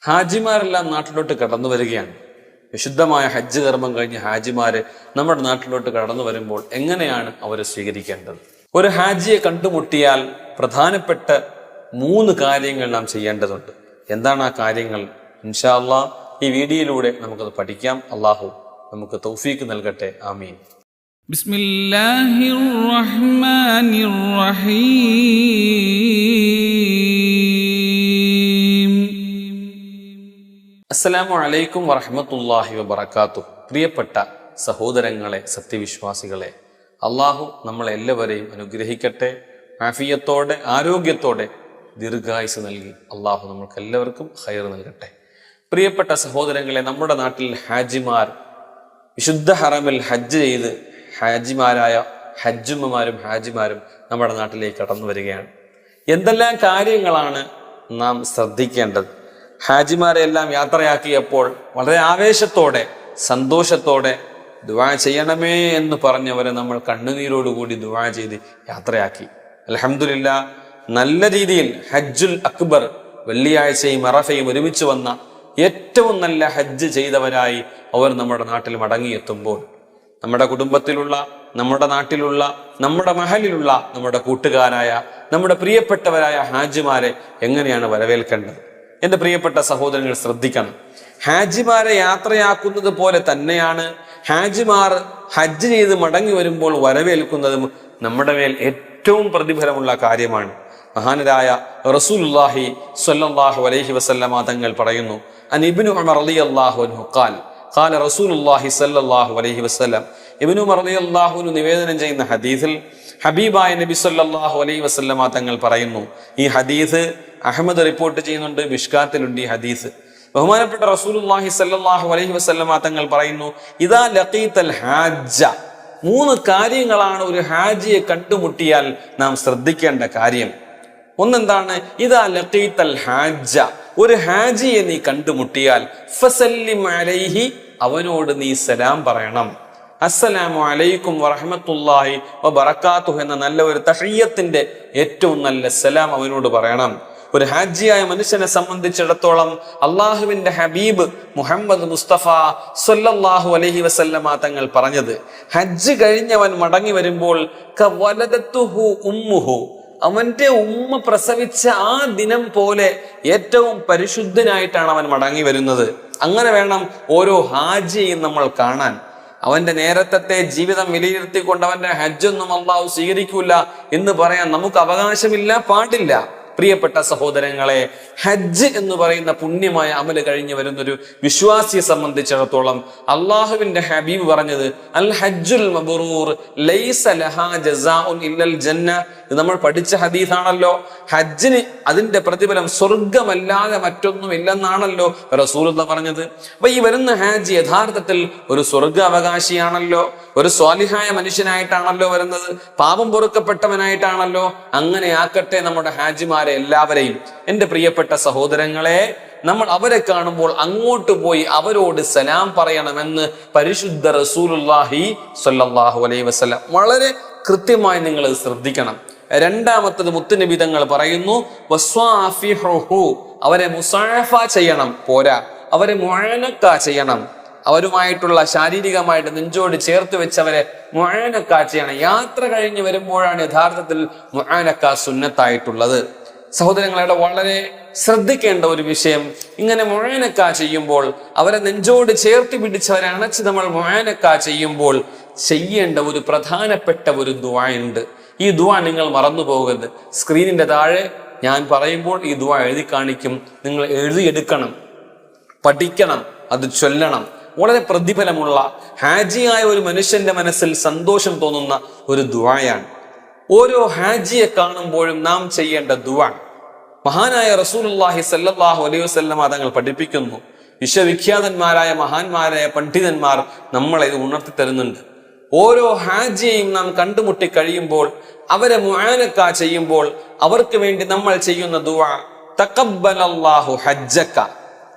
ഹാജിമാരെല്ലാം നാട്ടിലോട്ട് കടന്നു വരികയാണ്. വിശുദ്ധമായ ഹജ്ജ് കർമ്മം കഴിഞ്ഞ് ഹാജിമാര് നമ്മുടെ നാട്ടിലോട്ട് കടന്നു വരുമ്പോൾ എങ്ങനെയാണ് അവരെ സ്വീകരിക്കേണ്ടത്? ഒരു ഹാജിയെ കണ്ടുമുട്ടിയാൽ പ്രധാനപ്പെട്ട 3 കാര്യങ്ങൾ നാം ചെയ്യേണ്ടതുണ്ട്. എന്താണ് ആ കാര്യങ്ങൾ? ഇൻഷാ അല്ലാഹ് ഈ വീഡിയോയിലൂടെ നമുക്കത് പഠിക്കാം. അള്ളാഹു നമുക്ക് തൗഫീക്ക് നൽകട്ടെ. ആമീൻ. ബിസ്മില്ലാഹിർ റഹ്മാനിർ റഹീം. അസ്സലാമു അലൈക്കും വറഹ്മത്തുള്ളാഹി വബറകാതുഹു. പ്രിയപ്പെട്ട സഹോദരങ്ങളെ, സത്യവിശ്വാസികളെ, അള്ളാഹു നമ്മളെല്ലാവരെയും അനുഗ്രഹിക്കട്ടെ. ആഫിയത്തോടെ, ആരോഗ്യത്തോടെ ദീർഘായുസ് നൽകി അള്ളാഹു നമുക്ക് എല്ലാവർക്കും ഖൈർ നൽകട്ടെ. പ്രിയപ്പെട്ട സഹോദരങ്ങളെ, നമ്മുടെ നാട്ടിൽ ഹാജിമാർ വിശുദ്ധ ഹറമിൽ ഹജ്ജ് ചെയ്ത് ഹാജിമാരായ ഹജ്ജുമ്മമാരും ഹാജിമാരും നമ്മുടെ നാട്ടിലേക്ക് കടന്നു വരികയാണ്. എന്തെല്ലാം കാര്യങ്ങളാണ് നാം ശ്രദ്ധിക്കേണ്ടത്? ഹാജിമാരെ എല്ലാം യാത്രയാക്കിയപ്പോൾ വളരെ ആവേശത്തോടെ, സന്തോഷത്തോടെ ദുആ ചെയ്യണമേ എന്ന് പറഞ്ഞവരെ നമ്മൾ കണ്ണുനീരോടുകൂടി ദുആ ചെയ്ത് യാത്രയാക്കി. അൽഹംദുലില്ലാഹ്, നല്ല രീതിയിൽ ഹജ്ജുൽ അക്ബർ വെള്ളിയാഴ്ചയും അറഫയും ഒരുമിച്ച് വന്ന ഏറ്റവും നല്ല ഹജ്ജ് ചെയ്തവരായി അവർ നമ്മുടെ നാട്ടിൽ മടങ്ങിയെത്തുമ്പോൾ നമ്മുടെ കുടുംബത്തിലുള്ള, നമ്മുടെ നാട്ടിലുള്ള, നമ്മുടെ മഹലിലുള്ള നമ്മുടെ കൂട്ടുകാരായ, നമ്മുടെ പ്രിയപ്പെട്ടവരായ ഹാജിമാരെ എങ്ങനെയാണ് വരവേൽക്കേണ്ടത്? എൻ്റെ പ്രിയപ്പെട്ട സഹോദരങ്ങൾ ശ്രദ്ധിക്കണം. ഹാജിമാരെ യാത്രയാക്കുന്നത് പോലെ തന്നെയാണ് ഹാജിമാർ ഹജ്ജ് ചെയ്ത് മടങ്ങി വരുമ്പോൾ വരവേൽക്കുന്നതും നമ്മുടെ മേൽ ഏറ്റവും പ്രതിഫലമുള്ള കാര്യമാണ്. മഹാനരായ റസൂലുള്ളാഹി സ്വല്ലല്ലാഹു അലൈഹി വസല്ലമ തങ്ങൾ പറയുന്നു, അൻ ഇബ്നു ഉമർ റളിയല്ലാഹു അൻഹു ഖാല റസൂലുള്ളാഹി സ്വല്ലല്ലാഹു അലൈഹി വസല്ലം. ഇബ്നു ഉമർ റളിയല്ലാഹു അൻഹു നിവേദനം ചെയ്യുന്ന ഹദീസിൽ ഹബീബായ നബി സ്വല്ലല്ലാഹു അലൈഹി വസല്ലമ തങ്ങൾ പറയുന്നു, ഈ ഹദീസ് അഹ്മദ് റിപ്പോർട്ട് ചെയ്യുന്നുണ്ട്, മിഷ്കാത്തിലുണ്ട് ഈ ഹദീസ്. ബഹുമാനപ്പെട്ട റസൂലുള്ളാഹി സ്വല്ലല്ലാഹു അലൈഹി വസല്ലമ തങ്ങൾ പറയുന്നു, ഇദാ ലഖീതൽ ഹാജ്ജ. 3 കാര്യങ്ങളാണ് ഒരു ഹാജിയെ കണ്ടുമുട്ടിയാൽ നാം ശ്രദ്ധിക്കേണ്ട കാര്യം. ഒന്നെന്താണ്? ഇദാ ലഖീതൽ ഹാജ്ജ, ഒരു ഹാജിയെ നീ കണ്ടുമുട്ടിയാൽ ഫസല്ലിം അലൈഹി, അവനോട് നീ സലാം പറയണം. അസ്സലാമു അലൈക്കും വറഹ്മത്തുള്ളാഹി വബറകാതുഹു എന്ന നല്ല ഒരു തഹിയ്യത്തിന്റെ ഏറ്റവും നല്ല സലാം അവനോട് പറയണം. ഒരു ഹാജിയായ മനുഷ്യനെ സംബന്ധിച്ചിടത്തോളം അള്ളാഹുവിന്റെ ഹബീബ് മുഹമ്മദ് മുസ്തഫ സ്വല്ലല്ലാഹു അലൈഹി വസല്ലമ തങ്ങൾ പറഞ്ഞത്, ഹജ്ജ് കഴിഞ്ഞവൻ മടങ്ങി വരുമ്പോൾ കവലദതുഹു ഉമ്മുഹു, അവന്റെ ഉമ്മ പ്രസവിച്ച ആ ദിനം പോലെ ഏറ്റവും പരിശുദ്ധനായിട്ടാണ് അവൻ മടങ്ങി വരുന്നത്. അങ്ങനെ വേണം ഓരോ ഹാജിയെയും നമ്മൾ കാണാൻ. അവന്റെ നേരത്തെ ജീവിതം വിലയിരുത്തിക്കൊണ്ട് അവന്റെ ഹജ്ജൊന്നും അള്ളാഹു സ്വീകരിക്കൂല എന്ന് പറയാൻ നമുക്ക് അവകാശമില്ല, പാടില്ല. പ്രിയപ്പെട്ട സഹോദരങ്ങളെ, ഹജ്ജ് എന്ന് പറയുന്ന പുണ്യമായ അമല് കഴിഞ്ഞു വരുന്നൊരു വിശ്വാസിയെ സംബന്ധിച്ചിടത്തോളം അള്ളാഹുവിന്റെ ഹബീബ് പറഞ്ഞത്, അൽ ഹജ്ജുൽ മബ്റൂർ ലൈസ ലഹാ ജസാഉൻ ഇല്ലൽ ജന്ന. ഇത് നമ്മൾ പഠിച്ച ഹദീസാണല്ലോ. ഹജ്ജിന് അതിന്റെ പ്രതിഫലം സ്വർഗമല്ലാതെ മറ്റൊന്നും ഇല്ലെന്നാണല്ലോ റസൂലുള്ളാഹി പറഞ്ഞത്. അപ്പൊ ഈ വരുന്ന ഹാജി യഥാർത്ഥത്തിൽ ഒരു സ്വർഗ അവകാശിയാണല്ലോ, ഒരു സ്വാലിഹായ മനുഷ്യനായിട്ടാണല്ലോ വരുന്നത്, പാപം പൊറുക്കപ്പെട്ടവനായിട്ടാണല്ലോ. അങ്ങനെ ആക്കട്ടെ നമ്മുടെ ഹാജിമാരെ എല്ലാവരെയും. എൻ്റെ പ്രിയപ്പെട്ട സഹോദരങ്ങളെ, നമ്മൾ അവരെ കാണുമ്പോൾ അങ്ങോട്ട് പോയി അവരോട് സലാം പറയണമെന്ന് പരിശുദ്ധ റസൂലുള്ളാഹി സ്വല്ലല്ലാഹു അലൈഹി വസല്ലം വളരെ കൃത്യമായി നിങ്ങൾ ശ്രദ്ധിക്കണം. രണ്ടാമത്തത് മുത്തുനബി തങ്ങൾ പറയുന്നു, വസ്വാഫിഹു, അവരെ മുസാഫ ചെയ്യണം. പോരാ, അവരെ മുഅനക്ക ചെയ്യണം. അവരുമായിട്ടുള്ള ശാരീരികമായിട്ട് നെഞ്ചോട് ചേർത്ത് വെച്ചവരെ മുഅനക്ക ചെയ്യണം. യാത്ര കഴിഞ്ഞ് വരുമ്പോഴാണ് യഥാർത്ഥത്തിൽ മുഅനക്ക സുന്നത്തായിട്ടുള്ളത്. സഹോദരങ്ങളെ, വളരെ ശ്രദ്ധിക്കേണ്ട ഒരു വിഷയം, ഇങ്ങനെ മുഅനക്ക ചെയ്യുമ്പോൾ അവരെ നെഞ്ചോട് ചേർത്ത് പിടിച്ചവരെ അണച്ച് നമ്മൾ മുഅനക്ക ചെയ്യുമ്പോൾ ചെയ്യേണ്ട ഒരു പ്രധാനപ്പെട്ട ഒരു ദുആ ഉണ്ട്. ഈ ദുആ നിങ്ങൾ മറന്നു പോകരുത്. സ്ക്രീനിന്റെ താഴെ ഞാൻ പറയുമ്പോൾ ഈ ദുആ എഴുതി കാണിക്കും. നിങ്ങൾ എഴുതിയെടുക്കണം, പഠിക്കണം, അത് ചൊല്ലണം. വളരെ പ്രതിഫലമുള്ള, ഹാജിയായ ഒരു മനുഷ്യന്റെ മനസ്സിൽ സന്തോഷം തോന്നുന്ന ഒരു ദുആയാണ്. ഓരോ ഹാജിയെ കാണുമ്പോഴും നാം ചെയ്യേണ്ട ദുആ മഹാനായ റസൂലുള്ളാഹി സ്വല്ലല്ലാഹു അലൈഹി വസല്ലം തങ്ങൾ പഠിപ്പിക്കുന്നു. വിശ്വവിഖ്യാതന്മാരായ മഹാന്മാരായ പണ്ഡിതന്മാർ നമ്മളെ ഇത് ഉണർത്തി തരുന്നുണ്ട്. ഓരോ ഹാജിയെയും നാം കണ്ടുമുട്ടി കഴിയുമ്പോൾ, അവരെ മുആനക്ക ചെയ്യുമ്പോൾ അവർക്ക് വേണ്ടി നമ്മൾ ചെയ്യുന്ന ദുആ, തഖബ്ബലല്ലാഹു ഹജ്ജക,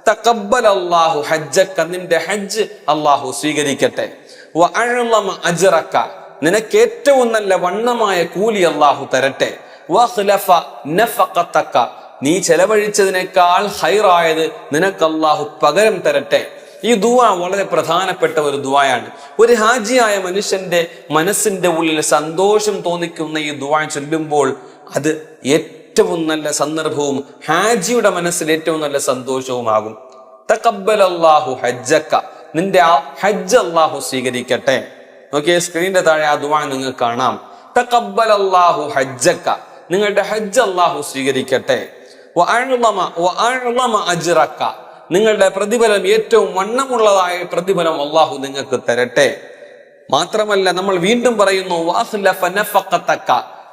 തഖബ്ബലല്ലാഹു ഹജ്ജക, നിന്റെ ഹജ്ജ് അല്ലാഹു സ്വീകരിക്കട്ടെ. വഅഅ്ലമ അജ്റക, നിനക്ക് ഏറ്റവും നല്ല വണ്ണമായ കൂലി അല്ലാഹു തരട്ടെ. വഖ്ലഫ നഫഖതക, നീ ചെലവഴിച്ചതിനേക്കാൾ ഹൈറായത് നിനക്ക് അല്ലാഹു പകരം തരട്ടെ. ഈ ദുആ വളരെ പ്രധാനപ്പെട്ട ഒരു ദുആയാണ്. ഒരു ഹാജിയായ മനുഷ്യന്റെ മനസ്സിന്റെ ഉള്ളിൽ സന്തോഷം തോന്നിക്കുന്ന ഈ ദുആ ചൊല്ലുമ്പോൾ അത് ഏറ്റവും നല്ല സന്ദർഭവും ഹാജിയുടെ മനസ്സിൽ ഏറ്റവും നല്ല സന്തോഷവുമാകും. തഖബ്ബലല്ലാഹു ഹജ്ജക, നിന്റെ ആ ഹജ്ജ് അല്ലാഹു സ്വീകരിക്കട്ടെ. നോക്കിയേ, സ്ക്രീനിന്റെ താഴെ ആ ദുആ നിങ്ങൾക്ക് കാണാം. തഖബ്ബലല്ലാഹു ഹജ്ജക, നിങ്ങളുടെ ഹജ്ജ് അല്ലാഹു സ്വീകരിക്കട്ടെ. വഅഅ്ളമ അജ്റക, നിങ്ങളുടെ പ്രതിഫലം ഏറ്റവും വണ്ണമുള്ളതായ പ്രതിഫലം അല്ലാഹു നിങ്ങൾക്ക് തരട്ടെ. മാത്രമല്ല നമ്മൾ വീണ്ടും പറയുന്നു, വഅഖ്ലഫ നഫഖതക,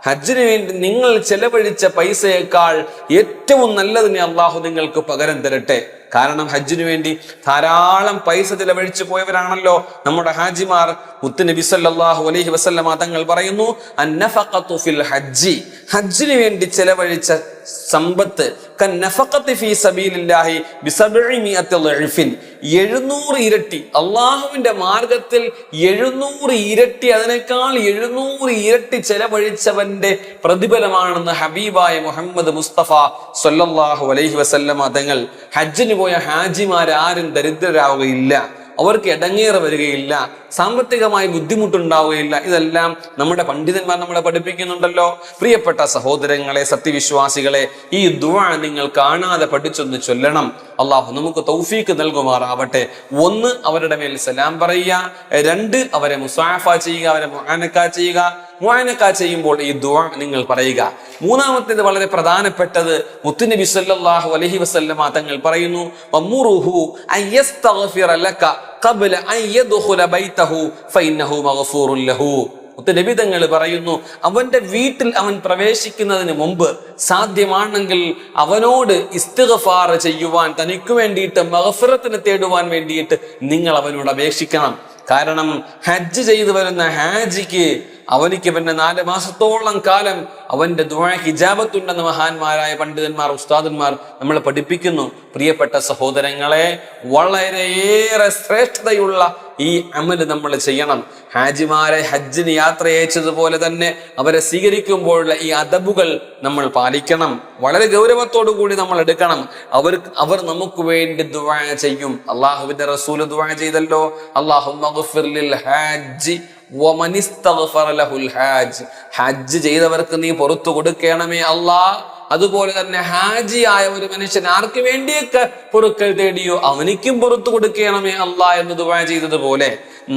ഹജ്ജിന് വേണ്ടി നിങ്ങൾ ചെലവഴിച്ച പൈസയേക്കാൾ ഏറ്റവും നല്ലതിനെ അല്ലാഹു നിങ്ങൾക്ക് പകരം തരട്ടെ. കാരണം ഹജ്ജിന് വേണ്ടി ധാരാളം പൈസ ചെലവഴിച്ചു പോയവരാണല്ലോ നമ്മുടെ ഹാജിമാർ. മുത്തുനബി സല്ലല്ലാഹു അലൈഹി വസല്ലമ തങ്ങൾ പറയുന്നു, അന്നഫഖതു ഫിൽ ഹജ്ജി, ഹജ്ജിന് വേണ്ടി ചെലവഴിച്ച സമ്പത്ത് കന്നഫഖതി ഫീ സബീലില്ലാഹി ബിസബഇമിഅത്തി ളഅഫിൻ, 700 ഇരട്ടി അള്ളാഹുവിന്റെ മാർഗത്തിൽ 700 ഇരട്ടി, അതിനേക്കാൾ 700 ഇരട്ടി ചെലവഴിച്ചവന്റെ പ്രതിഫലമാണെന്ന് ഹബീബായ മുഹമ്മദ് മുസ്തഫ സല്ലല്ലാഹു അലൈഹി വസല്ലമ തങ്ങൾ. ഹജ്ജിന് പോയ ഹാജിമാരാരും ദരിദ്രരാവുകയില്ല, അവർക്ക് ഇടങ്ങേറ് വരികയില്ല, സാമ്പത്തികമായി ബുദ്ധിമുട്ടുണ്ടാവുകയില്ല. ഇതെല്ലാം നമ്മുടെ പണ്ഡിതന്മാർ നമ്മളെ പഠിപ്പിക്കുന്നുണ്ടല്ലോ. പ്രിയപ്പെട്ട സഹോദരങ്ങളെ, സത്യവിശ്വാസികളെ, ഈ ദുആ നിങ്ങൾ കാണാതെ പഠിച്ചൊന്ന് ചൊല്ലണം. അള്ളാഹു നമുക്ക് തൗഫീക്ക് നൽകുമാറാവട്ടെ. 1, അവരുടെ മേൽ സലാം പറയുക. 2, അവരെ മുസാഫ ചെയ്യുക, അവരെ മുആനക ചെയ്യുക. മുആനക ചെയ്യുമ്പോൾ ഈ ദുആ നിങ്ങൾ പറയുക. 3-ാമത്തേത് വളരെ പ്രധാനപ്പെട്ടത്, മുത്തുനബി സല്ലല്ലാഹു അലൈഹി വസല്ലമ തങ്ങൾ പറയുന്നു, വമുറുഹു അയസ്തഗ്ഫിറ ലക ഖബ്ല അൻ യദ്ഖുല ബൈതഹു ഫഇന്നഹു മഗ്ഫൂറുൻ ലഹു. മുത്തുനബി തങ്ങൾ പറയുന്നു, അവന്റെ വീട്ടിൽ അവൻ പ്രവേശിക്കുന്നതിന് മുമ്പ് സാധ്യമാണെങ്കിൽ അവനോട് ഇസ്തിഗ്ഫാർ ചെയ്യുവാൻ, തനിക്ക് വേണ്ടിയിട്ട് മഗ്ഫിറത്തിനെ തേടുവാൻ വേണ്ടിയിട്ട് നിങ്ങൾ അവനോട് അപേക്ഷിക്കണം. കാരണം ഹജ്ജ് ചെയ്തു വരുന്ന ഹാജിക്ക് അവനിക്ക് പിന്നെ 4 മാസത്തോളം കാലം അവന്റെ ദുആക്ക് ഇജാബത്തുണ്ടെന്ന് മഹാന്മാരായ പണ്ഡിതന്മാർ, ഉസ്താദന്മാർ നമ്മളെ പഠിപ്പിക്കുന്നു. പ്രിയപ്പെട്ട സഹോദരങ്ങളെ, വളരെയേറെ ശ്രേഷ്ഠതയുള്ള ഈ അമല് നമ്മൾ ചെയ്യണം. ഹാജിമാരെ ഹജ്ജിന് യാത്ര അയച്ചതുപോലെ തന്നെ അവരെ സ്വീകരിക്കുമ്പോഴുള്ള ഈ അദബുകൾ നമ്മൾ പാലിക്കണം. വളരെ ഗൗരവത്തോടു കൂടി നമ്മൾ എടുക്കണം. അവർ നമുക്ക് വേണ്ടി ദുആ ചെയ്യും. അള്ളാഹുവിന്റെ റസൂല് ദുആ ചെയ്തല്ലോ, അല്ലാഹുമ്മ ഗ്ഫിർ ലിൽ ഹാജി വമൻ ഇസ്തഗ്ഫറ ലഹുൽ ഹാജ്, ഹജ്ജ് ചെയ്തവർക്ക് നീ പുറത്തു കൊടുക്കണമേ അല്ലാഹ്. അതുപോലെ തന്നെ ഹാജിയായ ഒരു മനുഷ്യൻ ആർക്ക് വേണ്ടിയൊക്കെ പൊറുക്കൽ തേടിയോ അവനിക്കും പുറത്തു കൊടുക്കണമേ അല്ലാഹ് എന്ന് ദുആ ചെയ്തതുപോലെ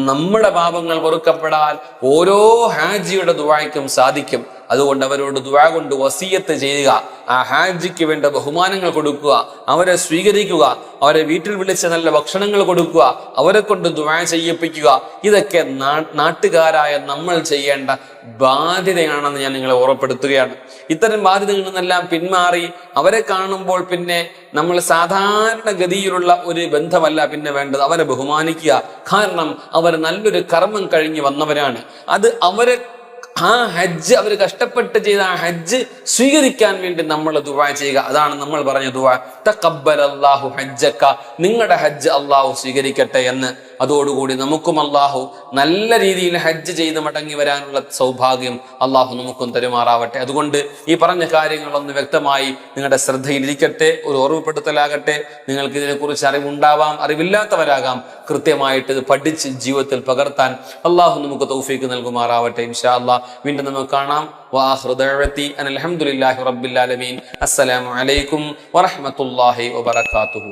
നമ്മുടെ പാപങ്ങൾ പൊറുക്കപ്പെടാൻ ഓരോ ഹാജിയുടെ ദുആയ്ക്കും സാധിക്കും. അതുകൊണ്ട് അവരോട് ദുആ കൊണ്ട് വസിയത്ത് ചെയ്യുക, ആ ഹാജിക്ക് വേണ്ട ബഹുമാനങ്ങൾ കൊടുക്കുക, അവരെ സ്വീകരിക്കുക, അവരെ വീട്ടിൽ വിളിച്ച് നല്ല ഭക്ഷണങ്ങൾ കൊടുക്കുക, അവരെ കൊണ്ട് ദുആ ചെയ്യിപ്പിക്കുക. ഇതൊക്കെ നാട്ടുകാരായ നമ്മൾ ചെയ്യേണ്ട ബാധ്യതയാണെന്ന് ഞാൻ നിങ്ങളെ ഓർമ്മപ്പെടുത്തുകയാണ്. ഇത്തരം ബാധ്യതകളിൽ നിന്നെല്ലാം പിന്മാറി അവരെ കാണുമ്പോൾ പിന്നെ നമ്മൾ സാധാരണഗതിയിലുള്ള ഒരു ബന്ധമല്ല പിന്നെ വേണ്ടത്, അവരെ ബഹുമാനിക്കുക. കാരണം അവർ നല്ലൊരു കർമ്മം കഴിഞ്ഞ് വന്നവരാണ്. അത് അവരെ ആ ഹജ്ജ് അവർ കഷ്ടപ്പെട്ട് ചെയ്ത ആ ഹജ്ജ് സ്വീകരിക്കാൻ വേണ്ടി നമ്മൾ ദുആ ചെയ്യുക. അതാണ് നമ്മൾ പറഞ്ഞ ദുആ, തഖബ്ബലല്ലാഹു ഹജ്ജക, നിങ്ങളുടെ ഹജ്ജ് അല്ലാഹു സ്വീകരിക്കട്ടെ എന്ന്. അതോടുകൂടി നമുക്കും അല്ലാഹു നല്ല രീതിയിൽ ഹജ്ജ് ചെയ്ത് മടങ്ങി വരാനുള്ള സൗഭാഗ്യം അല്ലാഹു നമുക്കും തരുമാറാവട്ടെ. അതുകൊണ്ട് ഈ പറഞ്ഞ കാര്യങ്ങളൊന്ന് വ്യക്തമായി നിങ്ങളുടെ ശ്രദ്ധയിലിരിക്കട്ടെ, ഒരു ഓർമ്മപ്പെടുത്തലാകട്ടെ. നിങ്ങൾക്ക് ഇതിനെക്കുറിച്ച് അറിവുണ്ടാവാം, അറിവില്ലാത്തവരാകാം. കൃത്യമായിട്ട് ഇത് പഠിച്ച് ജീവിതത്തിൽ പകർത്താൻ അല്ലാഹു നമുക്ക് തൗഫീക്ക് നൽകുമാറാവട്ടെ. ഇൻഷാ അല്ലാഹ് വീണ്ടും നമുക്ക് കാണാം. വആഖിറു ദഅവതി അനിൽ ഹംദുലില്ലാഹി റബ്ബിൽ ആലമീൻ. അസ്സലാമു അലൈക്കും വറഹ്മത്തുള്ളാഹി വബറകാതുഹു.